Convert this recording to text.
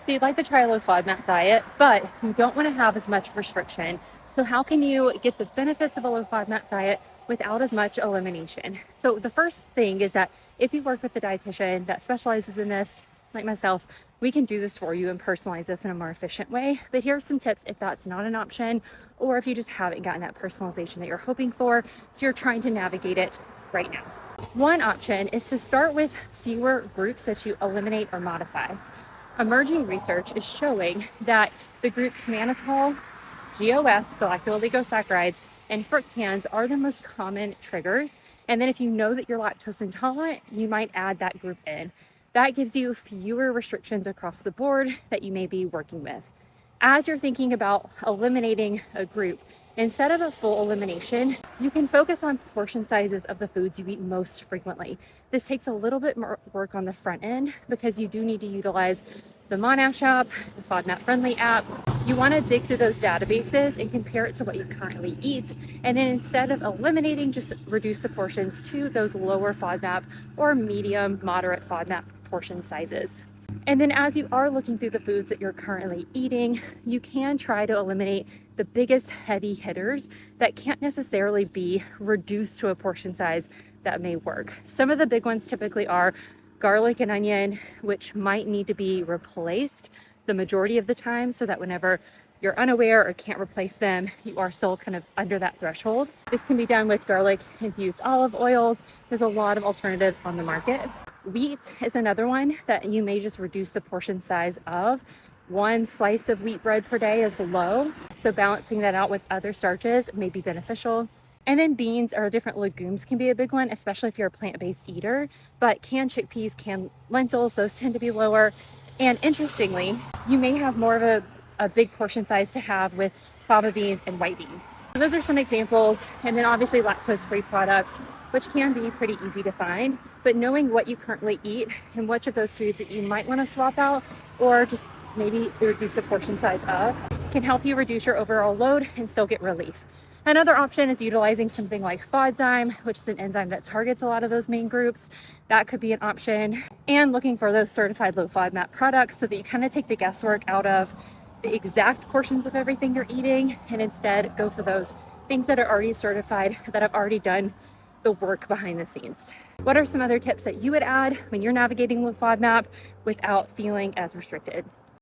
So you'd like to try a low FODMAP diet, but you don't want to have as much restriction. So how can you get the benefits of a low FODMAP diet without as much elimination? So the first thing is that if you work with a dietitian that specializes in this, like myself, we can do this for you and personalize this in a more efficient way. But here's some tips if that's not an option, or if you just haven't gotten that personalization that you're hoping for, so you're trying to navigate it right now. One option is to start with fewer groups that you eliminate or modify. Emerging research is showing that the groups mannitol, GOS, galacto-oligosaccharides, and fructans are the most common triggers. And then if you know that you're lactose intolerant, you might add that group in. That gives you fewer restrictions across the board that you may be working with. As you're thinking about eliminating a group, instead of a full elimination, you can focus on portion sizes of the foods you eat most frequently. This takes a little bit more work on the front end because you do need to utilize the Monash app, the FODMAP Friendly app. You want to dig through those databases and compare it to what you currently eat. And then instead of eliminating, just reduce the portions to those lower FODMAP or medium, moderate FODMAP portion sizes. And then as you are looking through the foods that you're currently eating, you can try to eliminate the biggest heavy hitters that can't necessarily be reduced to a portion size that may work. Some of the big ones typically are garlic and onion, which might need to be replaced the majority of the time so that whenever you're unaware or can't replace them, you are still kind of under that threshold. This can be done with garlic infused olive oils. There's a lot of alternatives on the market. Wheat is another one that you may just reduce the portion size of. One slice of wheat bread per day is low, so balancing that out with other starches may be beneficial. And then beans or different legumes can be a big one, especially if you're a plant-based eater. But canned chickpeas, canned lentils, those tend to be lower. And interestingly, you may have more of a big portion size to have with fava beans and white beans. So those are some examples. And then obviously lactose-free products, which can be pretty easy to find. But knowing what you currently eat and which of those foods that you might want to swap out or just maybe reduce the portion size of can help you reduce your overall load and still get relief. Another option is utilizing something like FODZyme, which is an enzyme that targets a lot of those main groups. That could be an option. And looking for those certified low FODMAP products so that you kind of take the guesswork out of the exact portions of everything you're eating and instead go for those things that are already certified, that have already done the work behind the scenes. What are some other tips that you would add when you're navigating low FODMAP without feeling as restricted?